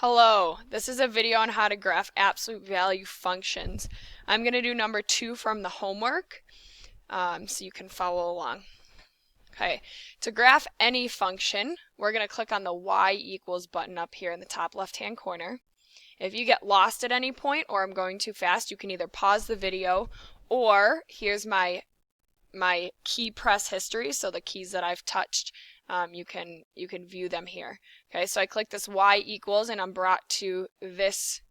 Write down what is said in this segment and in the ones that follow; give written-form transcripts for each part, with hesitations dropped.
Hello, this is a video on how to graph absolute value functions. I'm going to do number 2 from the homework, so you can follow along. Okay, to graph any function, we're going to click on the y equals button up here in the top left-hand corner. If you get lost at any point or I'm going too fast, you can either pause the video or here's my key press history, so the keys that I've touched. You can view them here. Okay, so I click this y equals and I'm brought to this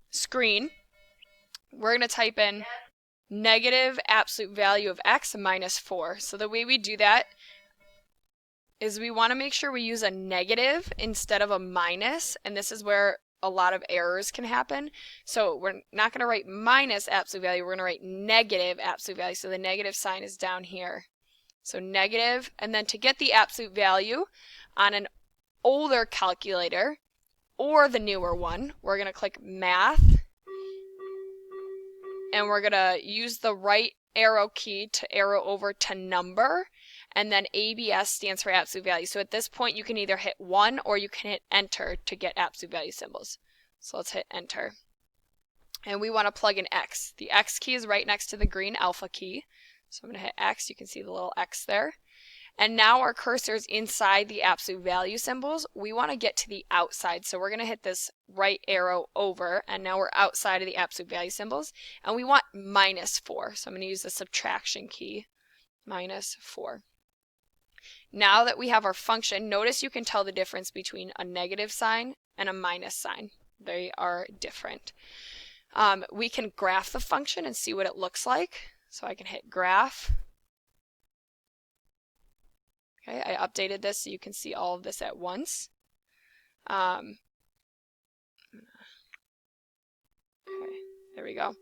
screen. We're going to type in negative absolute value of x minus 4. So the way we do that is we want to make sure we use a negative instead of a minus, and this is where a lot of errors can happen. So we're not going to write minus absolute value, we're going to write negative absolute value. So the negative sign is down here. So negative, and then to get the absolute value on an older calculator or the newer one, we're going to click math, and we're going to use the right arrow key to arrow over to number, and then ABS stands for absolute value. So at this point you can either hit 1 or you can hit enter to get absolute value symbols. So let's hit enter. And we want to plug in x. The x key is right next to the green alpha key. So I'm going to hit X, you can see the little X there. And now our cursor is inside the absolute value symbols. We want to get to the outside, so we're going to hit this right arrow over, and now we're outside of the absolute value symbols. And we want minus 4, so I'm going to use the subtraction key, minus 4. Now that we have our function, notice you can tell the difference between a negative sign and a minus sign. They are different. We can graph the function and see what it looks like. So I can hit graph. Okay, I updated this so you can see all of this at once. Okay, there we go.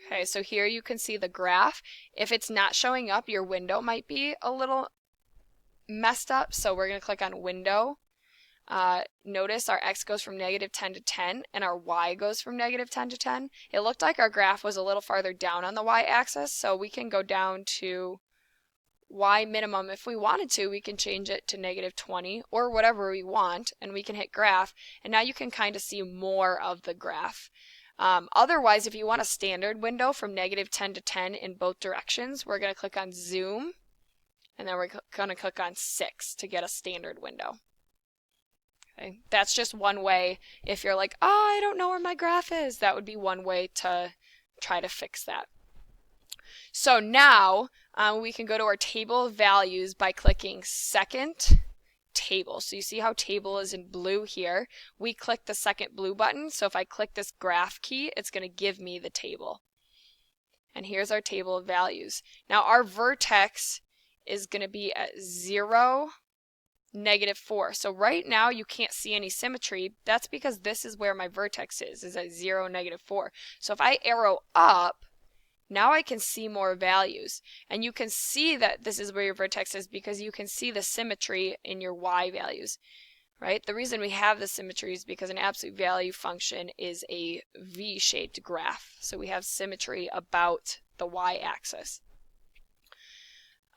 Okay, so here you can see the graph. If it's not showing up, your window might be a little messed up, so we're going to click on window. Notice our x goes from negative 10 to 10 and our y goes from negative 10 to 10. It looked like our graph was a little farther down on the y-axis, so we can go down to y minimum. If we wanted to, we can change it to negative 20 or whatever we want, and we can hit graph, and now you can kind of see more of the graph. Otherwise, if you want a standard window from negative 10 to 10 in both directions, we're going to click on zoom, and then we're going to click on 6 to get a standard window. Okay. That's just one way. If you're like, oh, I don't know where my graph is, that would be one way to try to fix that. So now we can go to our table of values by clicking second table. So you see how table is in blue here. We click the second blue button. So if I click this graph key, it's going to give me the table. And here's our table of values. Now our vertex is going to be at 0, negative 4. So right now you can't see any symmetry. That's because this is where my vertex is at 0, negative 4. So if I arrow up, now I can see more values. And you can see that this is where your vertex is because you can see the symmetry in your y values. Right? The reason we have the symmetry is because an absolute value function is a V-shaped graph. So we have symmetry about the y-axis.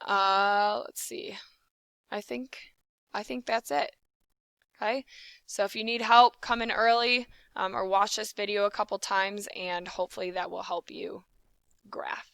Let's see. I think that's it. Okay, so if you need help, come in early or watch this video a couple times, and hopefully that will help you graph.